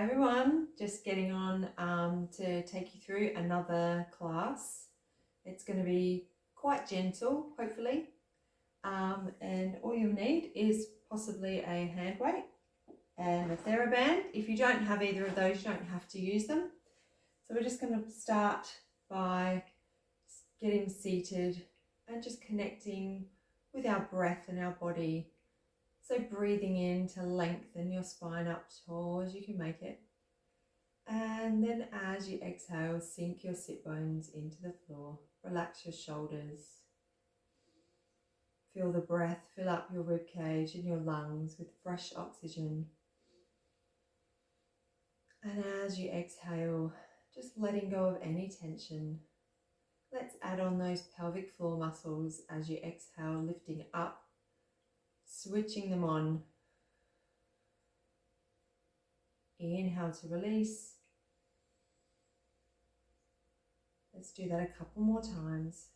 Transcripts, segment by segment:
Hi everyone, just getting on to take you through another class. It's going to be quite gentle, hopefully, and all you'll need is possibly a hand weight and a TheraBand. If you don't have either of those, you don't have to use them. So we're just going to start by getting seated and just connecting with our breath and our body. So breathing in to lengthen your spine up tall as you can make it. And then as you exhale, sink your sit bones into the floor. Relax your shoulders. Feel the breath fill up your rib cage and your lungs with fresh oxygen. And as you exhale, just letting go of any tension. Let's add on those pelvic floor muscles as you exhale, lifting up, switching them on. Inhale to release. Let's do that a couple more times.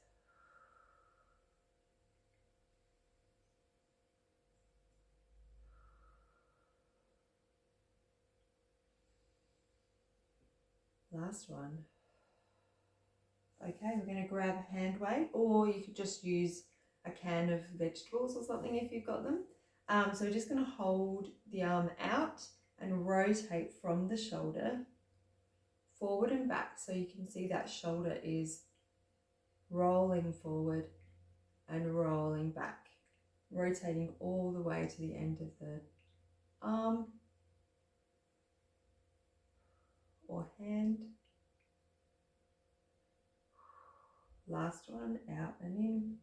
Last one. Okay, we're going to grab a hand weight, or you could just use a can of vegetables or something if you've got them. So we're just going to hold the arm out and rotate from the shoulder forward and back, so you can see that shoulder is rolling forward and rolling back, rotating all the way to the end of the arm or hand. Last one, out and in.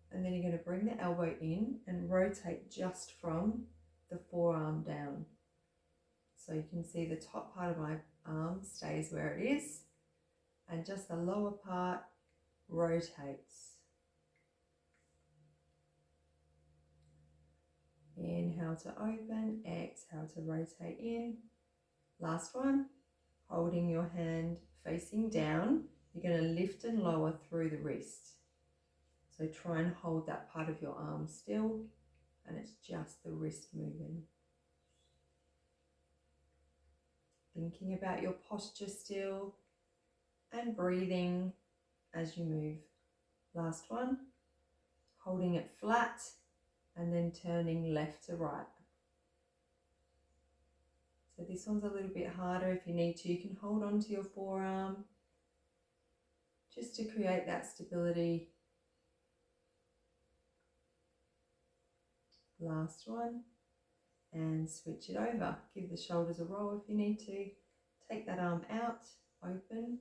And then you're going to bring the elbow in and rotate just from the forearm down. So you can see the top part of my arm stays where it is, and just the lower part rotates. Inhale to open, exhale to rotate in. Last one, holding your hand facing down, you're going to lift and lower through the wrist. So try and hold that part of your arm still, and it's just the wrist moving. Thinking about your posture still and breathing as you move. Last one, holding it flat and then turning left to right. So this one's a little bit harder. If you need to, you can hold on to your forearm just to create that stability. Last one, and switch it over. Give the shoulders a roll if you need to. Take that arm out, open,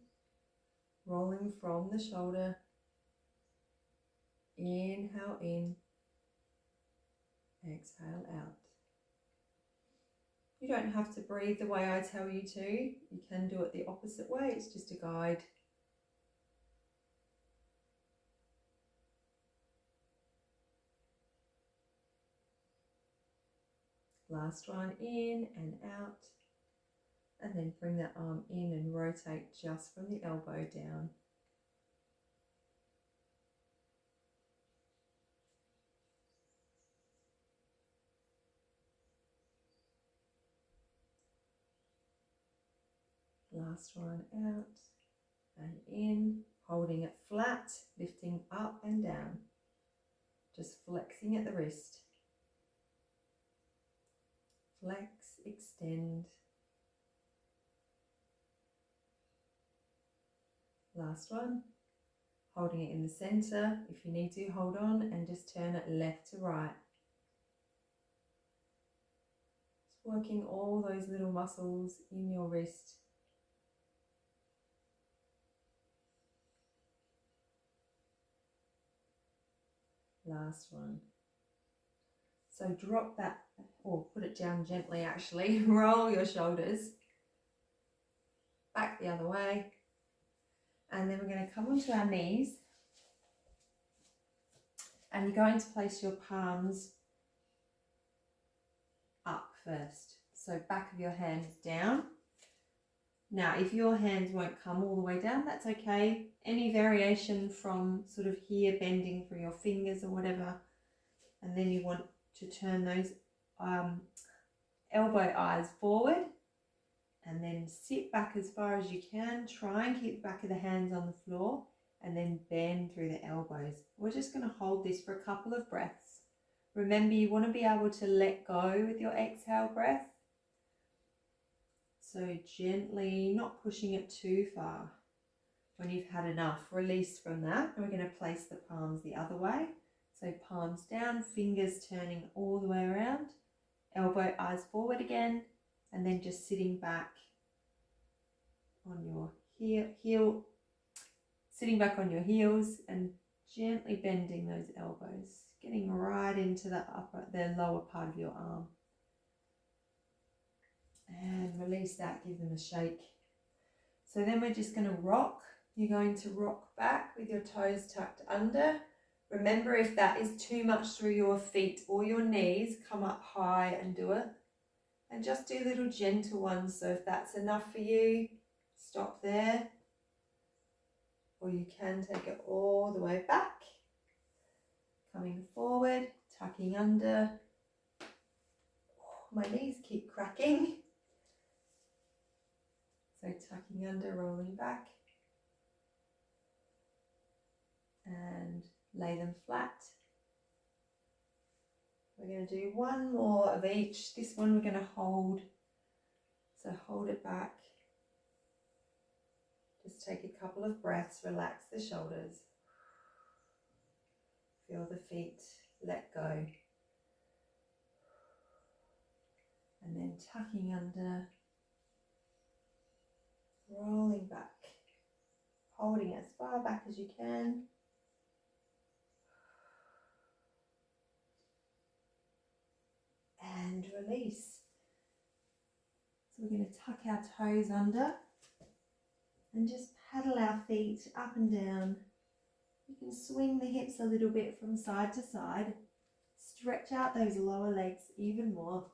rolling from the shoulder. Inhale in, exhale out. You don't have to breathe the way I tell you to. You can do it the opposite way. It's just a guide. Last one, in and out. And then bring that arm in and rotate just from the elbow down. Last one, out and in, holding it flat, lifting up and down, just flexing at the wrist. Flex, extend. Last one, holding it in the center. If you need to, hold on and just turn it left to right. Just working all those little muscles in your wrist. Last one. So drop that, or put it down gently actually. Roll your shoulders back the other way. And then we're going to come onto our knees. And you're going to place your palms up first. So back of your hands down. Now, if your hands won't come all the way down, that's okay. Any variation from sort of here bending for your fingers or whatever. And then you want to turn those elbow eyes forward, and then sit back as far as you can. Try and keep the back of the hands on the floor, and then bend through the elbows. We're just going to hold this for a couple of breaths. Remember, you want to be able to let go with your exhale breath. So gently, not pushing it too far. When you've had enough, release from that. And we're going to place the palms the other way. So palms down, fingers turning all the way around. Elbow, eyes forward again. And then just sitting back on your sitting back on your heels and gently bending those elbows, getting right into the lower part of your arm. And release that, give them a shake. So then we're just going to rock. You're going to rock back with your toes tucked under. Remember, if that is too much through your feet or your knees, come up high and do it. And just do little gentle ones. So if that's enough for you, stop there. Or you can take it all the way back. Coming forward, tucking under. My knees keep cracking. So tucking under, rolling back. And lay them flat. We're going to do one more of each. This one we're going to hold. So hold it back. Just take a couple of breaths, relax the shoulders. Feel the feet, let go. And then tucking under, rolling back, holding as far back as you can. And release. So we're going to tuck our toes under and just paddle our feet up and down. You can swing the hips a little bit from side to side. Stretch out those lower legs even more.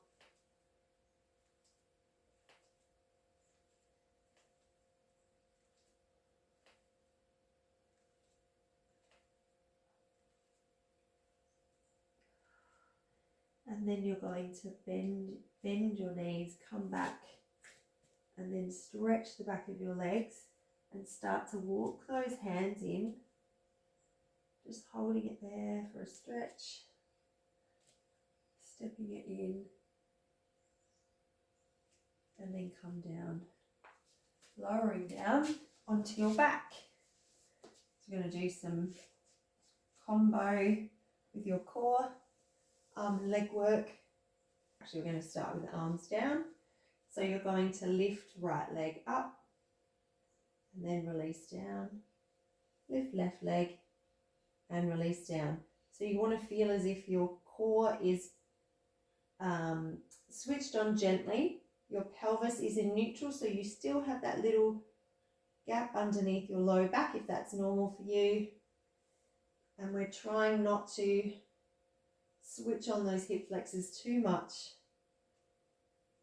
And then you're going to bend your knees, come back, and then stretch the back of your legs and start to walk those hands in. Just holding it there for a stretch, stepping it in, and then come down, lowering down onto your back. So we're going to do some combo with your core, arm and leg work. Actually, we're going to start with arms down. So you're going to lift right leg up and then release down. Lift left leg and release down. So you want to feel as if your core is switched on gently. Your pelvis is in neutral, so you still have that little gap underneath your low back if that's normal for you. And we're trying not to switch on those hip flexors too much.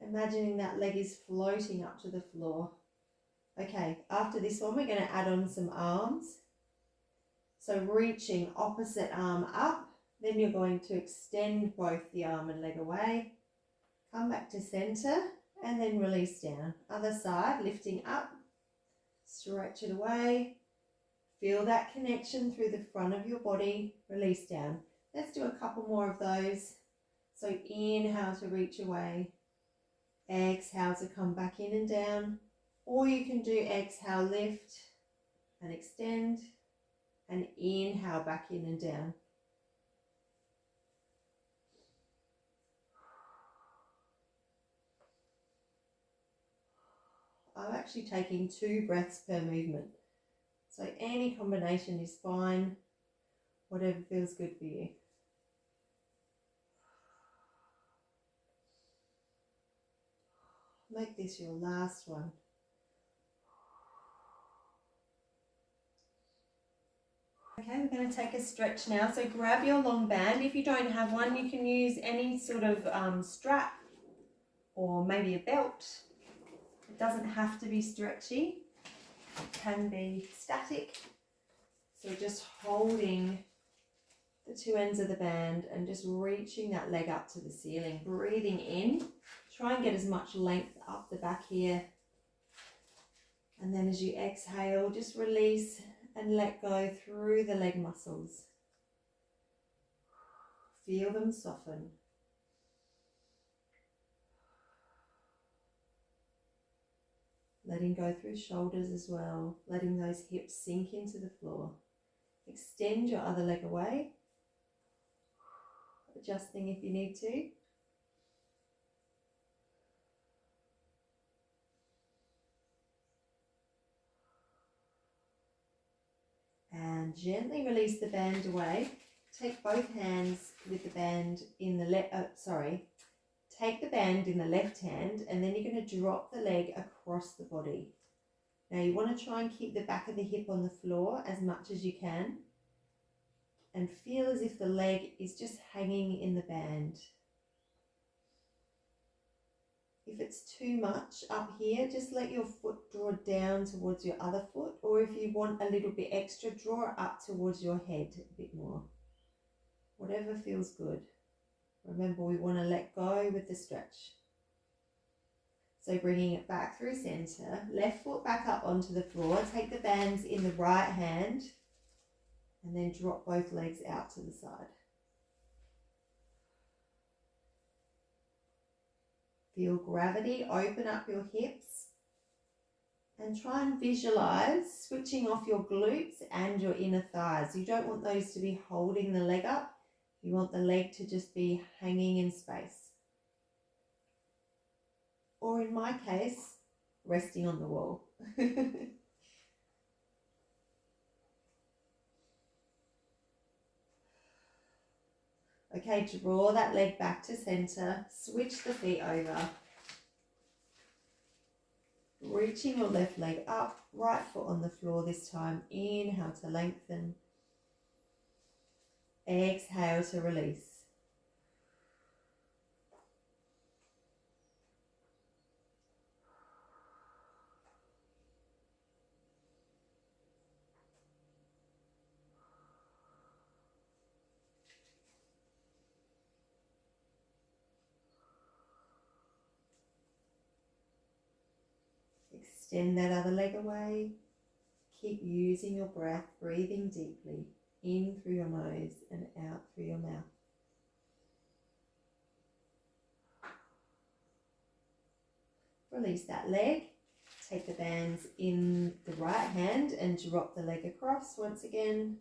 Imagining that leg is floating up to the floor. Okay, after this one, we're going to add on some arms. So reaching opposite arm up, then you're going to extend both the arm and leg away. Come back to center and then release down. Other side, lifting up, stretch it away. Feel that connection through the front of your body, release down. Let's do a couple more of those. So inhale to reach away. Exhale to come back in and down. Or you can do exhale, lift and extend. And inhale back in and down. I'm actually taking 2 breaths per movement. So any combination is fine, whatever feels good for you. Make this your last one. Okay, we're going to take a stretch now. So grab your long band. If you don't have one, you can use any sort of strap or maybe a belt. It doesn't have to be stretchy. It can be static. So just holding the 2 ends of the band and just reaching that leg up to the ceiling. Breathing in. Try and get as much length up the back here. And then as you exhale, just release and let go through the leg muscles. Feel them soften. Letting go through shoulders as well, letting those hips sink into the floor. Extend your other leg away, adjusting if you need to. And gently release the band away. Take both hands with the band in the take the band in the left hand, and then you're going to drop the leg across the body. Now you want to try and keep the back of the hip on the floor as much as you can, and feel as if the leg is just hanging in the band. If it's too much up here, just let your foot draw down towards your other foot, or if you want a little bit extra, draw it up towards your head a bit more. Whatever feels good. Remember, we want to let go with the stretch. So bringing it back through center, left foot back up onto the floor, take the bands in the right hand, and then drop both legs out to the side. Feel gravity, open up your hips, and try and visualize switching off your glutes and your inner thighs. You don't want those to be holding the leg up. You want the leg to just be hanging in space. Or in my case, resting on the wall. Okay, draw that leg back to center, switch the feet over. Reaching your left leg up, right foot on the floor this time. Inhale to lengthen. Exhale to release. Extend that other leg away. Keep using your breath, breathing deeply in through your nose and out through your mouth. Release that leg. Take the bands in the right hand and drop the leg across once again.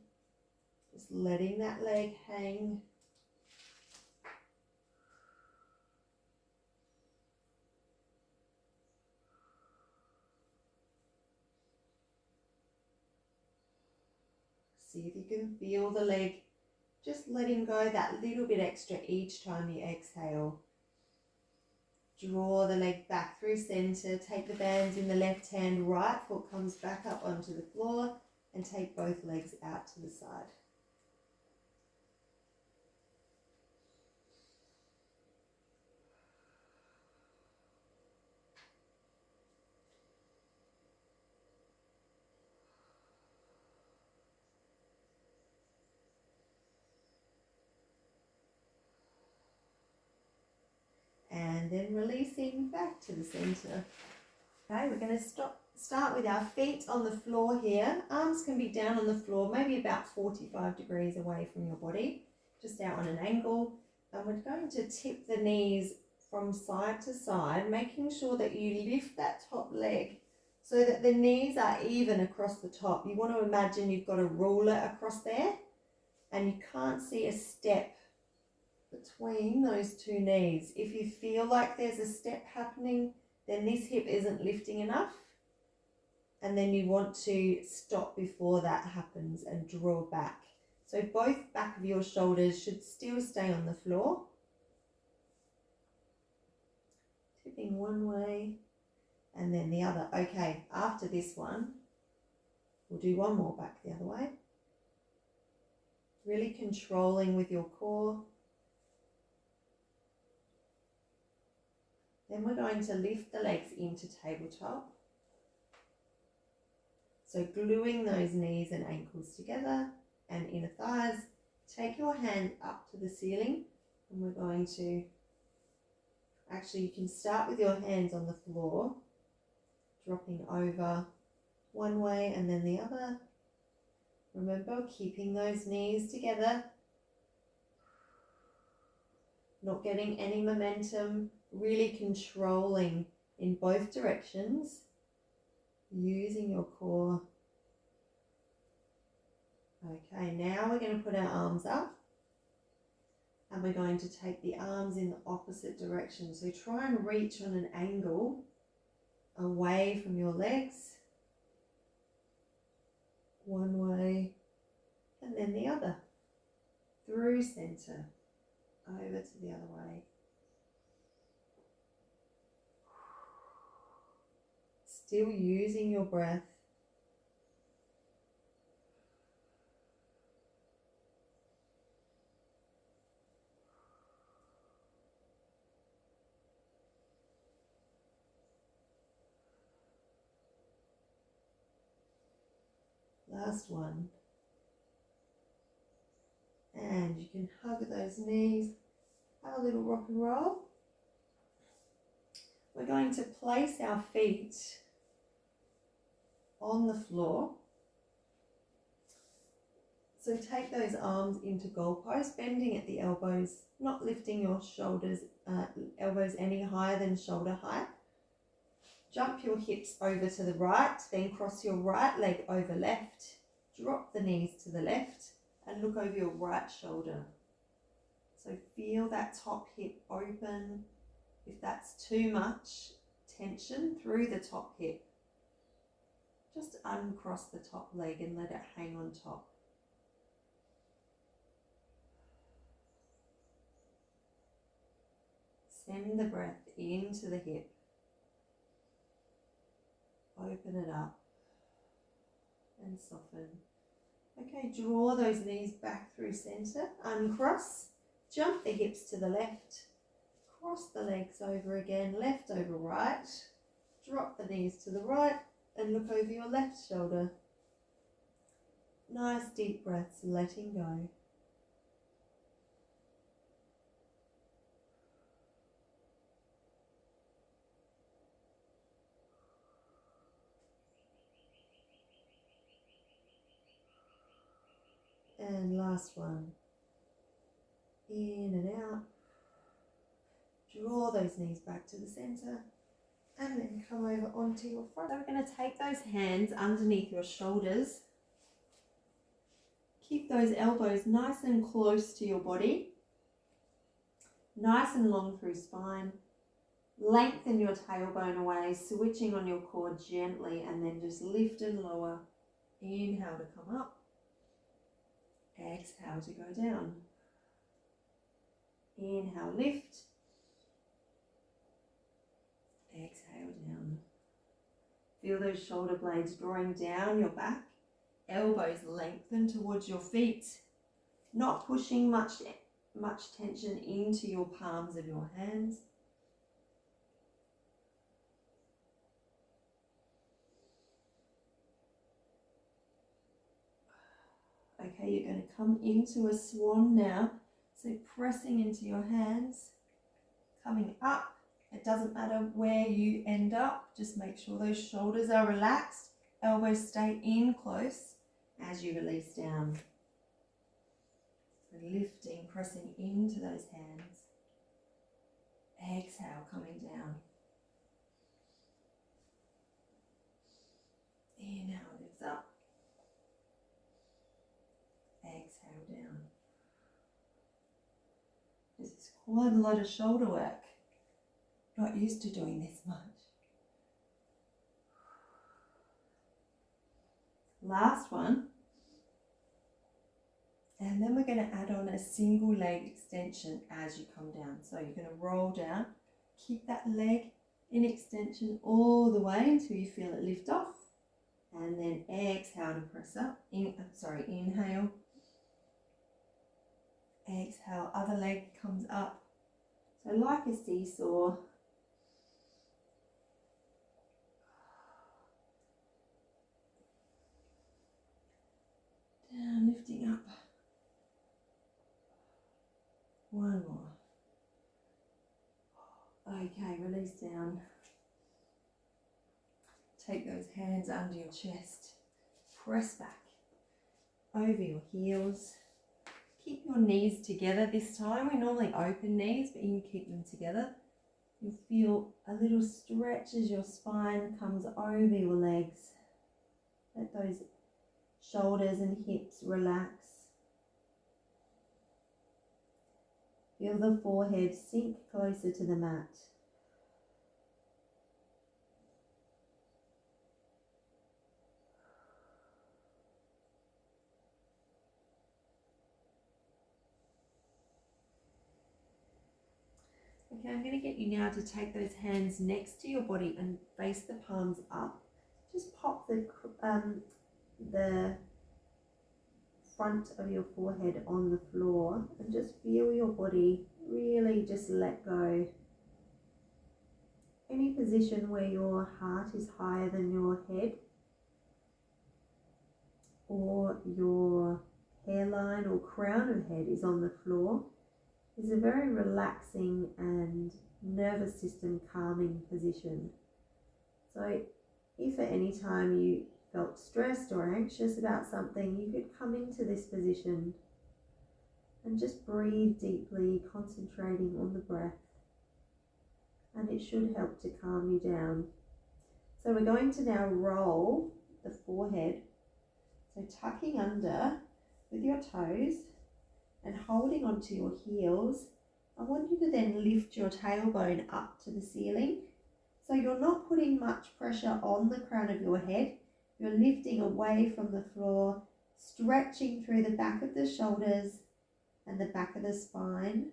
Just letting that leg hang. See if you can feel the leg just letting go that little bit extra each time you exhale. Draw the leg back through center, take the bands in the left hand, right foot comes back up onto the floor, and take both legs out to the side. And then releasing back to the center. Okay, we're going to start with our feet on the floor here. Arms can be down on the floor, maybe about 45 degrees away from your body, just out on an angle. And we're going to tip the knees from side to side, making sure that you lift that top leg so that the knees are even across the top. You want to imagine you've got a ruler across there and you can't see a step between those two knees. If you feel like there's a step happening, then this hip isn't lifting enough, and then you want to stop before that happens and draw back. So both back of your shoulders should still stay on the floor. Tipping one way and then the other. Okay, after this one, we'll do one more back the other way. Really controlling with your core. Then we're going to lift the legs into tabletop. So gluing those knees and ankles together and inner thighs. Take your hand up to the ceiling and we're going to Actually, you can start with your hands on the floor, dropping over one way and then the other. Remember, keeping those knees together, not getting any momentum, really controlling in both directions, using your core. Okay, now we're going to put our arms up and we're going to take the arms in the opposite direction. So try and reach on an angle away from your legs, one way and then the other, through center, over to the other way. Still using your breath. Last one. And you can hug those knees, have a little rock and roll. We're going to place our feet on the floor. So take those arms into goalpost, bending at the elbows, not lifting your shoulders, elbows any higher than shoulder height. Jump your hips over to the right, then cross your right leg over left. Drop the knees to the left and look over your right shoulder. So feel that top hip open. If that's too much tension through the top hip, just uncross the top leg and let it hang on top. Send the breath into the hip. Open it up and soften. Okay, draw those knees back through center, uncross, jump the hips to the left, cross the legs over again, left over right, drop the knees to the right and look over your left shoulder. Nice deep breaths, letting go. And last one. In and out. Draw those knees back to the center and then come over onto your front. So we're going to take those hands underneath your shoulders. Keep those elbows nice and close to your body. Nice and long through spine. Lengthen your tailbone away, switching on your core gently and then just lift and lower. Inhale to come up. Exhale to go down. Inhale, lift. Exhale down. Feel those shoulder blades drawing down your back. Elbows lengthen towards your feet. Not pushing much tension into your palms of your hands. Okay, you're going to come into a swan now. So pressing into your hands, coming up. It doesn't matter where you end up. Just make sure those shoulders are relaxed. Elbows stay in close as you release down. So lifting, pressing into those hands. Exhale, coming down. Inhale, lift up. Exhale down. This is quite a lot of shoulder work. Not used to doing this much. Last one. And then we're going to add on a single leg extension as you come down. So you're going to roll down. Keep that leg in extension all the way until you feel it lift off. And then exhale to press up. Inhale. Exhale, other leg comes up. So like a seesaw. Down, lifting up. One more. Okay, release down. Take those hands under your chest. Press back over your heels. Keep your knees together this time. We normally open knees, but you can keep them together. You'll feel a little stretch as your spine comes over your legs. Let those shoulders and hips relax. Feel the forehead sink closer to the mat. Okay, I'm going to get you now to take those hands next to your body and face the palms up. Just pop the front of your forehead on the floor and just feel your body really just let go. Any position where your heart is higher than your head or your hairline or crown of head is on the floor is a very relaxing and nervous system calming position. So if at any time you felt stressed or anxious about something, you could come into this position and just breathe deeply, concentrating on the breath, and it should help to calm you down. So we're going to now roll the forehead, so tucking under with your toes and holding onto your heels. I want you to then lift your tailbone up to the ceiling. So you're not putting much pressure on the crown of your head. You're lifting away from the floor, stretching through the back of the shoulders and the back of the spine.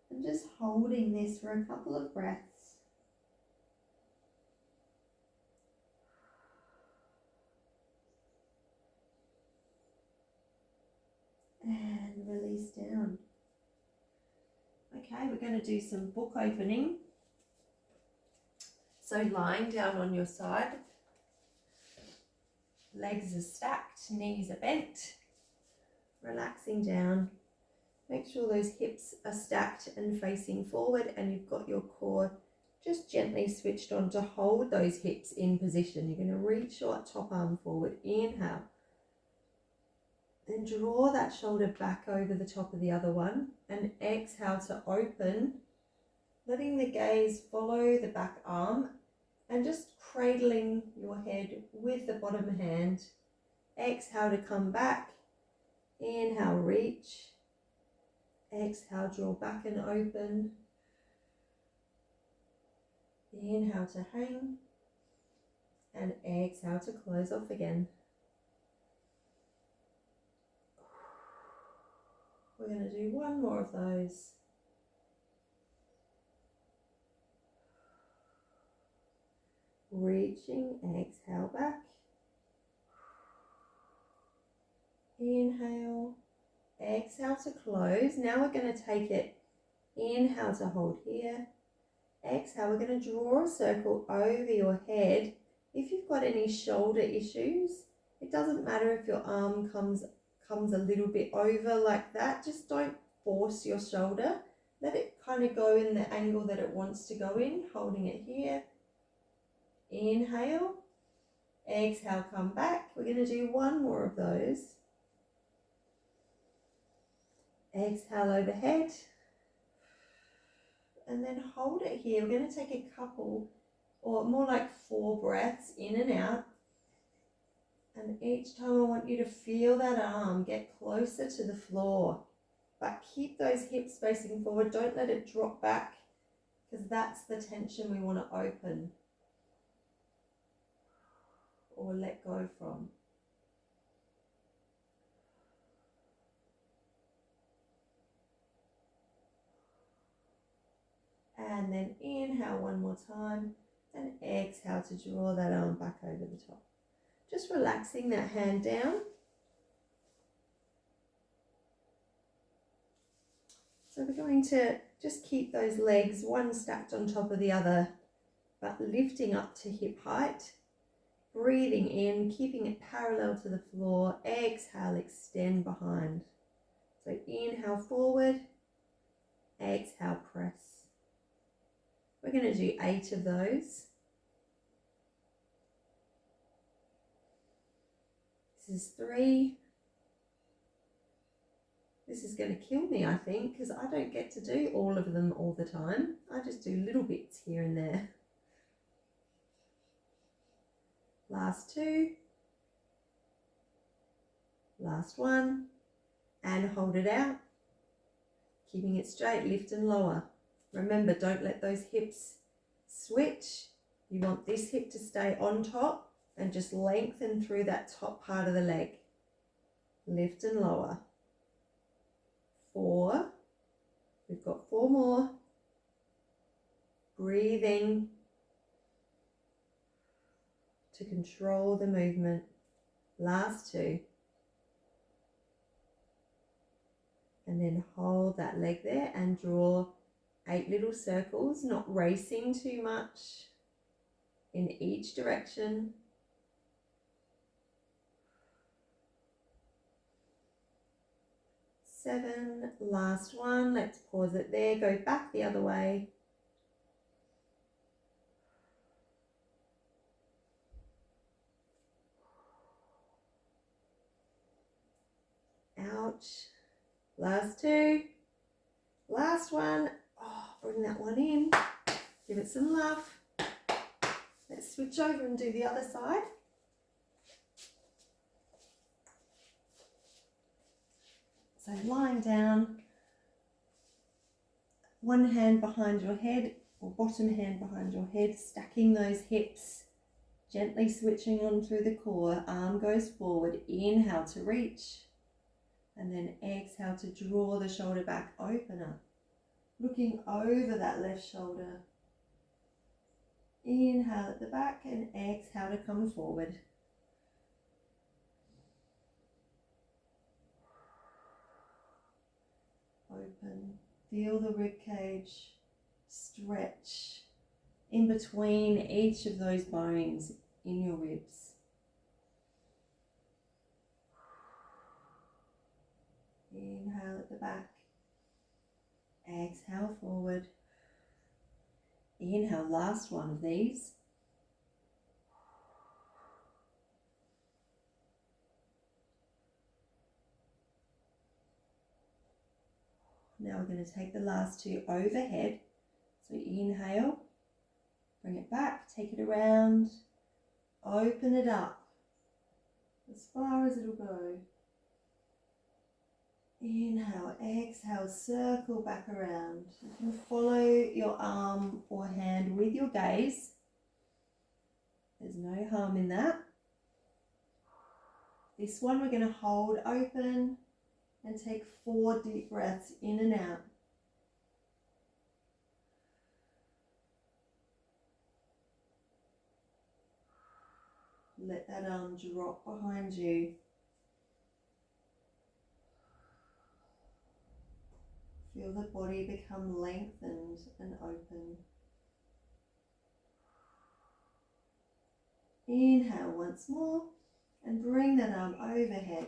And just holding this for a couple of breaths. And release down. Okay, we're going to do some book opening. So lying down on your side, legs are stacked, knees are bent, relaxing down. Make sure those hips are stacked and facing forward, and you've got your core just gently switched on to hold those hips in position. You're going to reach your top arm forward, inhale. Then draw that shoulder back over the top of the other one and exhale to open, letting the gaze follow the back arm and just cradling your head with the bottom hand. Exhale to come back. Inhale, reach. Exhale, draw back and open. Inhale to hang. And exhale to close off again. We're going to do one more of those. Reaching, exhale back. Inhale, exhale to close. Now we're going to take it. Inhale to hold here. Exhale, we're going to draw a circle over your head. If you've got any shoulder issues, it doesn't matter if your arm comes a little bit over like that. Just don't force your shoulder. Let it kind of go in the angle that it wants to go in, holding it here. Inhale, exhale, come back. We're going to do one more of those. Exhale overhead. And then hold it here. We're going to take a couple, or more like 4 breaths in and out. And each time I want you to feel that arm get closer to the floor. But keep those hips facing forward. Don't let it drop back, because that's the tension we want to open or let go from. And then inhale one more time and exhale to draw that arm back over the top. Just relaxing that hand down. So we're going to just keep those legs one stacked on top of the other, but lifting up to hip height. Breathing in, keeping it parallel to the floor. Exhale, extend behind. So inhale forward, exhale press. We're going to do 8 of those. This is 3. This is going to kill me, I think, because I don't get to do all of them all the time. I just do little bits here and there. Last 2. Last 1. And hold it out. Keeping it straight, lift and lower. Remember, don't let those hips switch. You want this hip to stay on top and just lengthen through that top part of the leg. Lift and lower. 4. We've got 4 more. Breathing to control the movement. Last 2. And then hold that leg there and draw 8 little circles, not racing too much in each direction. 7, last one. Let's pause it there, go back the other way. Ouch. Last 2. Last one. Oh, bring that one in. Give it some love. Let's switch over and do the other side. So lying down, one hand behind your head or bottom hand behind your head, stacking those hips, gently switching on through the core. Arm goes forward. Inhale to reach. And then exhale to draw the shoulder back, open up. Looking over that left shoulder. Inhale at the back and exhale to come forward. Open. Feel the rib cage stretch in between each of those bones in your ribs. Inhale at the back. Exhale forward. Inhale, last one of these. Now we're going to take the last 2 overhead. So inhale, bring it back, take it around, open it up as far as it'll go. Inhale, exhale, circle back around. You can follow your arm or hand with your gaze. There's no harm in that. This one we're going to hold open and take 4 deep breaths in and out. Let that arm drop behind you. Feel the body become lengthened and open. Inhale once more and bring that arm overhead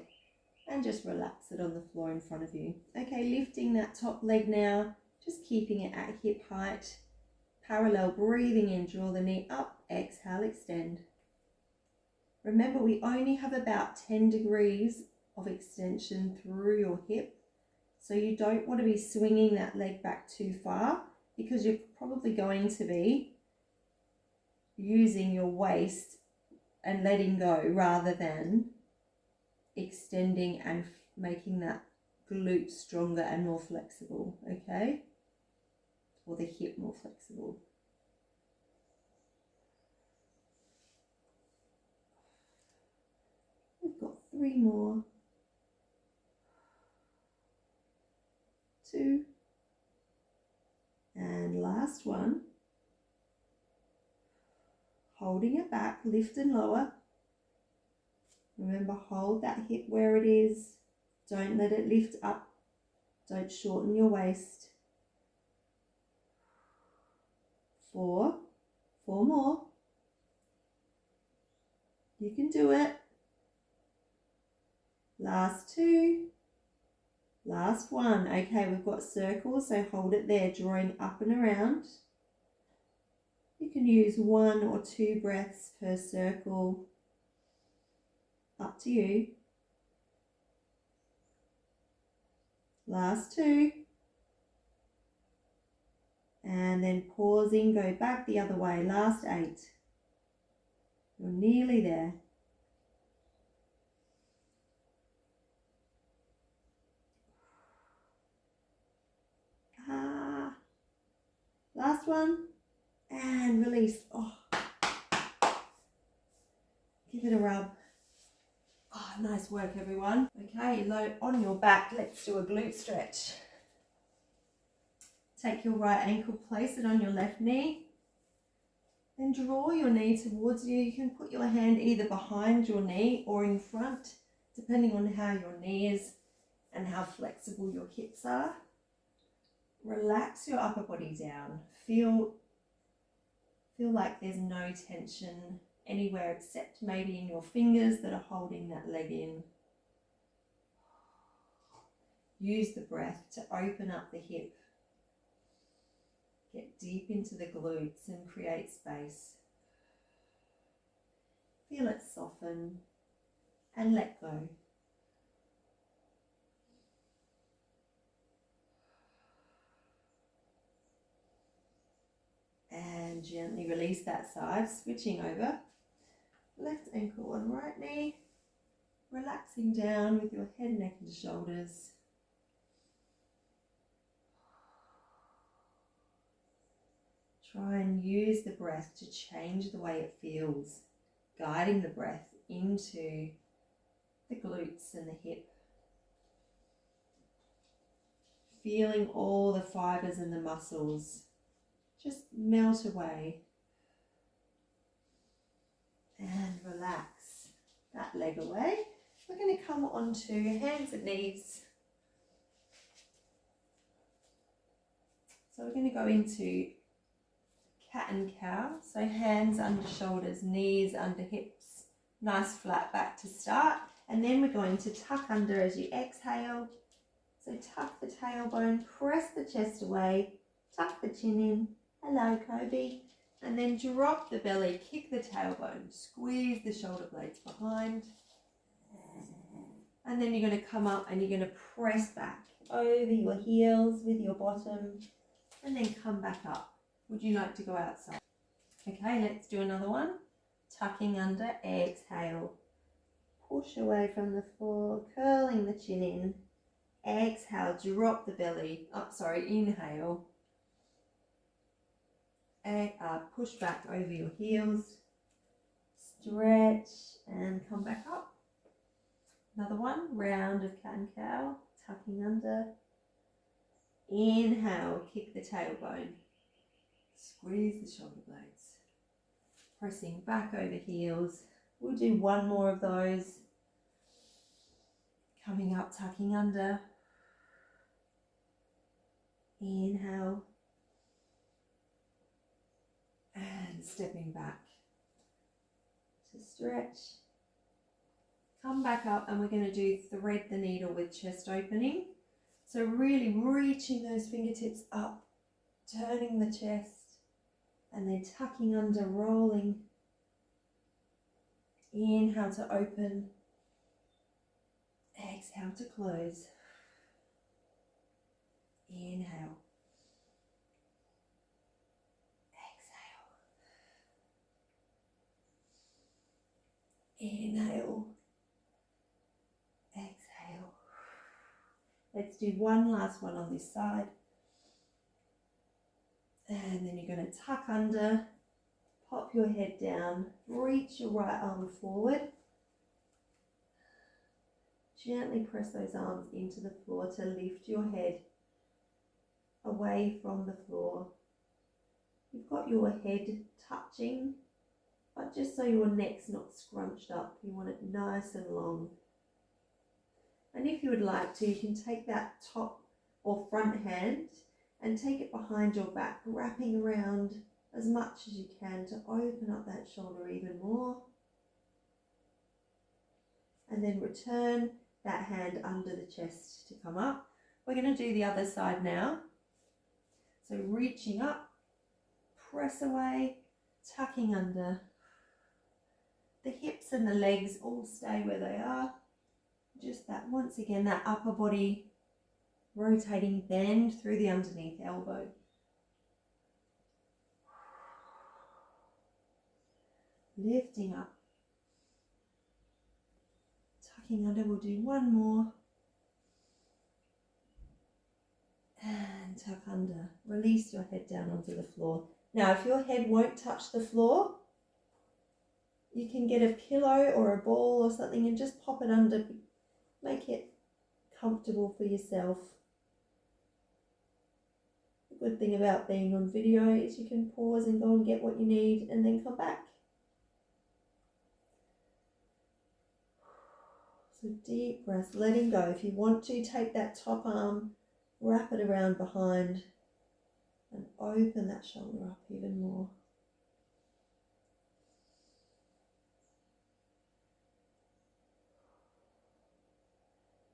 and just relax it on the floor in front of you. Okay, lifting that top leg now, just keeping it at hip height. Parallel, breathing in, draw the knee up, exhale, extend. Remember, we only have about 10 degrees of extension through your hip. So you don't want to be swinging that leg back too far because you're probably going to be using your waist and letting go rather than extending and making that glute stronger and more flexible, okay? Or the hip more flexible. We've got 3 more. 2. And last one. Holding it back, lift and lower. Remember, hold that hip where it is. Don't let it lift up. Don't shorten your waist. 4. 4 more. You can do it. Last 2. Last one. Okay, we've got circles, so hold it there, drawing up and around. You can use 1 or 2 breaths per circle, up to you. Last 2. And then pausing, go back the other way, last 8. You're nearly there. Last one, and release. Oh. Give it a rub. Oh, nice work, everyone. Okay, low on your back, let's do a glute stretch. Take your right ankle, place it on your left knee. Then draw your knee towards you. You can put your hand either behind your knee or in front, depending on how your knee is and how flexible your hips are. Relax your upper body down. Feel like there's no tension anywhere except maybe in your fingers that are holding that leg in. Use the breath to open up the hip. Get deep into the glutes and create space. Feel it soften and let go. And gently release that side, switching over. Left ankle on right knee. Relaxing down with your head, neck and shoulders. Try and use the breath to change the way it feels, guiding the breath into the glutes and the hip. Feeling all the fibers and the muscles just melt away. And relax that leg away. We're going to come onto hands and knees. So we're going to go into cat and cow. So hands under shoulders, knees under hips. Nice flat back to start. And then we're going to tuck under as you exhale. So tuck the tailbone, press the chest away, tuck the chin in. Hello, Kobe. And then drop the belly, kick the tailbone, squeeze the shoulder blades behind. And then you're going to come up and you're going to press back over your heels with your bottom and then come back up. Would you like to go outside? Okay, let's do another one. Tucking under, exhale. Push away from the floor, curling the chin in. Exhale, drop the belly. Inhale. Push back over your heels. Stretch and come back up. Another one, round of cat and cow, tucking under. Inhale, kick the tailbone. Squeeze the shoulder blades. Pressing back over heels. We'll do one more of those. Coming up, tucking under. Inhale. And stepping back to stretch. Come back up and we're going to do thread the needle with chest opening. So really reaching those fingertips up, turning the chest and then tucking under, rolling. Inhale to open. Exhale to close. Inhale. Inhale, exhale. Let's do one last one on this side. And then you're going to tuck under, pop your head down, reach your right arm forward. Gently press those arms into the floor to lift your head away from the floor. You've got your head touching, but just so your neck's not scrunched up, you want it nice and long. And if you would like to, you can take that top or front hand and take it behind your back, wrapping around as much as you can to open up that shoulder even more. And then return that hand under the chest to come up. We're going to do the other side now. So reaching up, press away, tucking under. The hips and the legs all stay where they are. Just that, once again, that upper body rotating bend through the underneath elbow. Lifting up. Tucking under, we'll do one more. And tuck under. Release your head down onto the floor. Now, if your head won't touch the floor, you can get a pillow or a ball or something and just pop it under. Make it comfortable for yourself. The good thing about being on video is you can pause and go and get what you need and then come back. So deep breath, letting go. If you want to, take that top arm, wrap it around behind and open that shoulder up even more.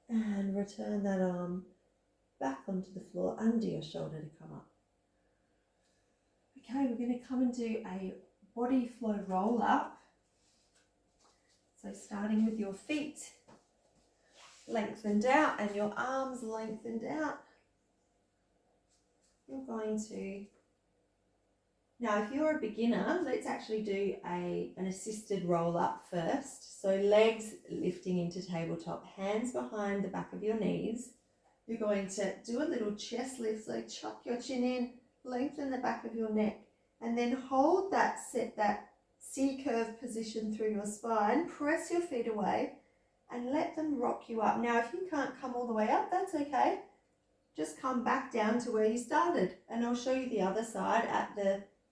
And return that arm back onto the floor under your shoulder to come up. Okay, we're going to come and do a body flow roll up. So starting with your feet lengthened out and your arms lengthened out. You're going to, now if you're a beginner, let's actually do an assisted roll up first. So legs lifting into tabletop, hands behind the back of your knees. You're going to do a little chest lift, so chuck your chin in, lengthen the back of your neck, and then hold that, set that C-curve position through your spine, press your feet away and let them rock you up. Now if you can't come all the way up, that's okay. Just come back down to where you started and I'll show you the other side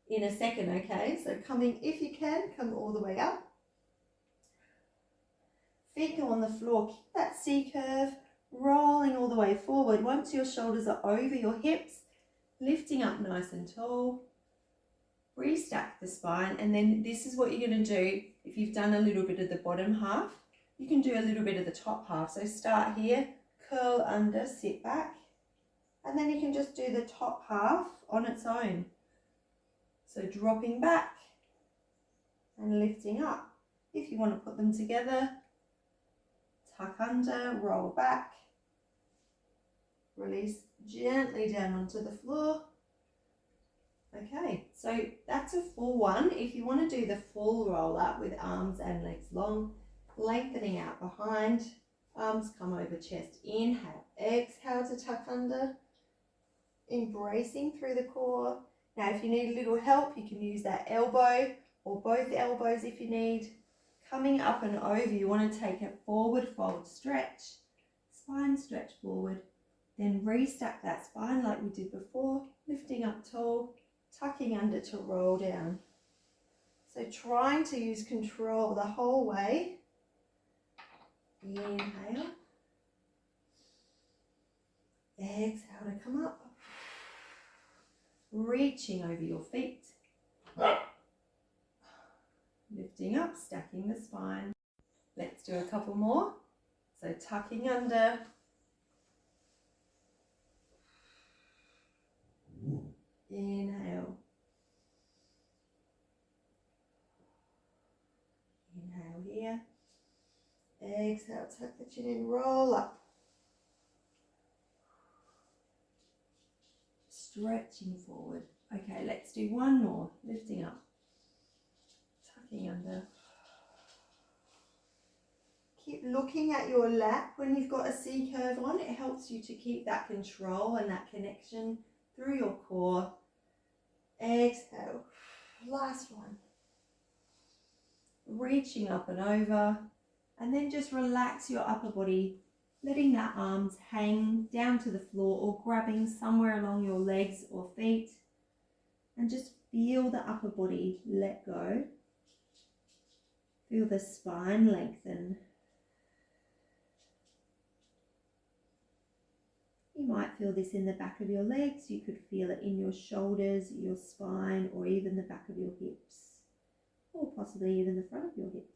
in a second, okay? So coming, if you can, come all the way up. Feet go on the floor, keep that C-curve, rolling all the way forward. Once your shoulders are over your hips, lifting up nice and tall. Restack the spine, and then this is what you're going to do. If you've done a little bit of the bottom half, you can do a little bit of the top half. So start here, curl under, sit back, and then you can just do the top half on its own. So dropping back and lifting up. If you want to put them together, tuck under, roll back, release gently down onto the floor. Okay, so that's a full one. If you want to do the full roll up with arms and legs long, lengthening out behind, arms come over chest, inhale, exhale to tuck under, embracing through the core. Now if you need a little help, you can use that elbow or both elbows if you need. Coming up and over, you want to take a forward fold stretch, spine stretch forward, then restack that spine like we did before, lifting up tall, tucking under to roll down. So trying to use control the whole way. Inhale. Exhale to come up. Reaching over your feet. Lifting up, stacking the spine. Let's do a couple more. So tucking under. Inhale. Inhale here. Exhale, tuck the chin in, roll up. Stretching forward. Okay, let's do one more. Lifting up. Tucking under. Keep looking at your lap when you've got a C curve on. It helps you to keep that control and that connection through your core. Exhale. Last one. Reaching up and over. And then just relax your upper body, letting that arms hang down to the floor or grabbing somewhere along your legs or feet. And just feel the upper body let go. Feel the spine lengthen. You might feel this in the back of your legs. You could feel it in your shoulders, your spine, or even the back of your hips, or possibly even the front of your hips.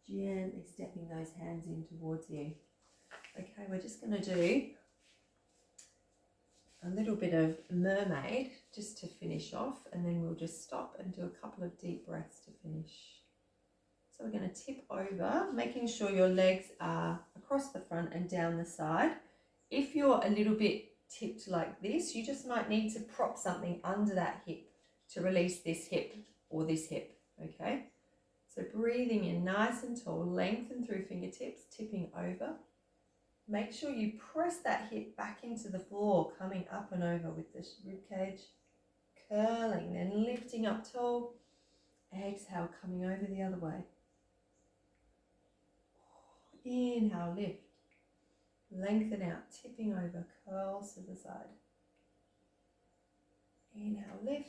Gently stepping those hands in towards you. Okay, we're just going to do a little bit of mermaid just to finish off, and then we'll just stop and do a couple of deep breaths to finish. So we're going to tip over, making sure your legs are across the front and down the side. If you're a little bit tipped like this, you just might need to prop something under that hip to release this hip or this hip, okay? So breathing in nice and tall, lengthen through fingertips, tipping over. Make sure you press that hip back into the floor, coming up and over with the rib cage, curling, then lifting up tall. Exhale, coming over the other way. Inhale, lift. Lengthen out, tipping over, curls to the side. Inhale, lift.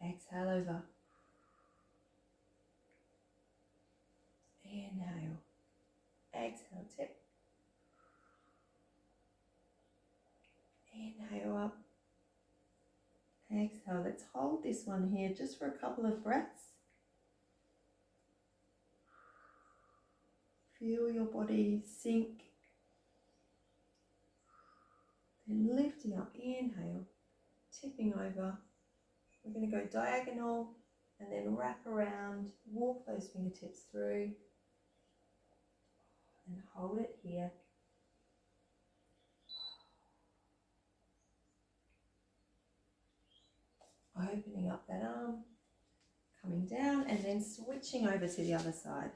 Exhale, over. Inhale. Exhale, tip. Inhale up. Exhale. Let's hold this one here just for a couple of breaths. Feel your body sink. Then lifting up. Inhale. Tipping over. We're going to go diagonal and then wrap around. Walk those fingertips through. And hold it here. Opening up that arm, coming down, and then switching over to the other side.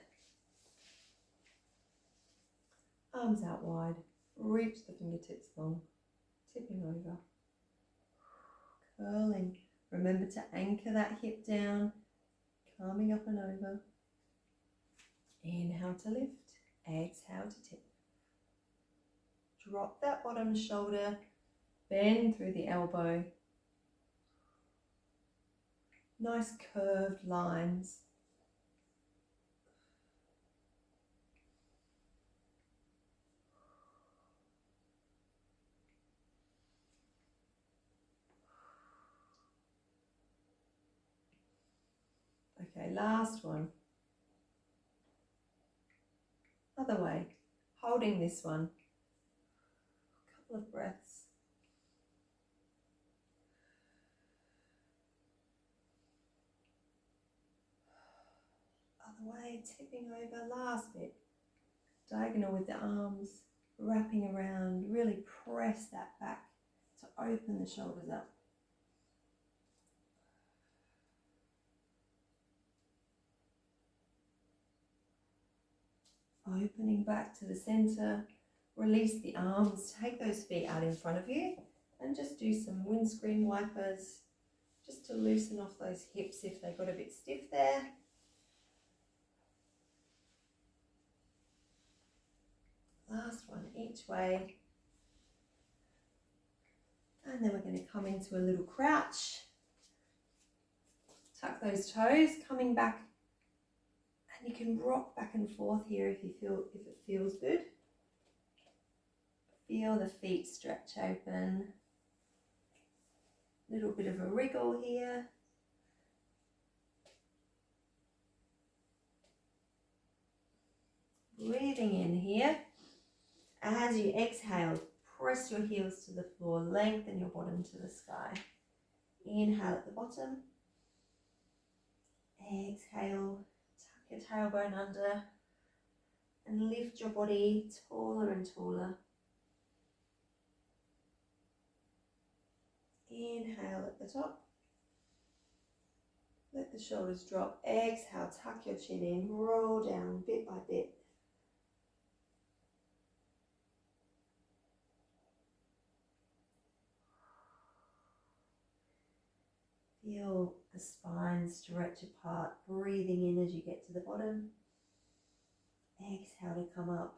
Arms out wide, reach the fingertips long, tipping over, curling. Remember to anchor that hip down, coming up and over. Inhale to lift, exhale to tip. Drop that bottom shoulder, bend through the elbow. Nice curved lines. Okay, last one. Other way. Holding this one. A couple of breaths. Other way, tipping over, last bit. Diagonal with the arms, wrapping around, really press that back to open the shoulders up. Opening back to the center, release the arms, take those feet out in front of you and just do some windscreen wipers just to loosen off those hips if they got a bit stiff there. Last one each way. And then we're going to come into a little crouch. Tuck those toes, coming back. And you can rock back and forth here if it feels good. Feel the feet stretch open. Little bit of a wriggle here. Breathing in here. As you exhale, press your heels to the floor, lengthen your bottom to the sky. Inhale at the bottom. Exhale, tuck your tailbone under and lift your body taller and taller. Inhale at the top. Let the shoulders drop. Exhale, tuck your chin in, roll down bit by bit. Feel the spine stretch apart, breathing in as you get to the bottom. Exhale to come up.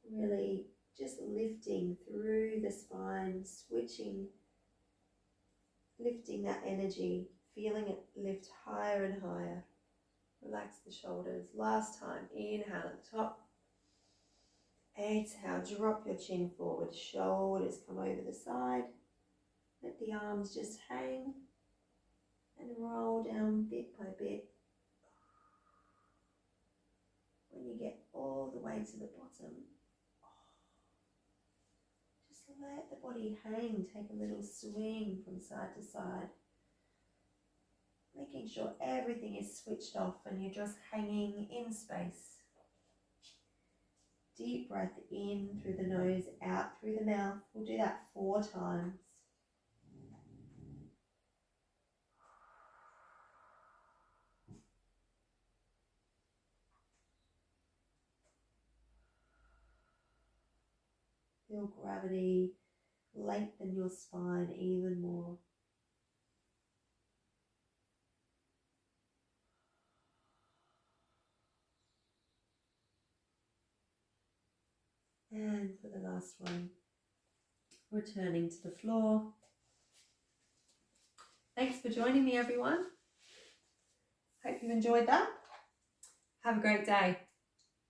Really just lifting through the spine, switching, lifting that energy, feeling it lift higher and higher. Relax the shoulders. Last time, inhale at the top. Exhale, drop your chin forward, shoulders come over the side. Let the arms just hang and roll down bit by bit. you get all the way to the bottom. Just let the body hang. Take a little swing from side to side. Making sure everything is switched off and you're just hanging in space. Deep breath in through the nose, out through the mouth. We'll do that 4 times. Feel gravity lengthen your spine even more. And for the last one, returning to the floor. Thanks for joining me, everyone. Hope you've enjoyed that. Have a great day.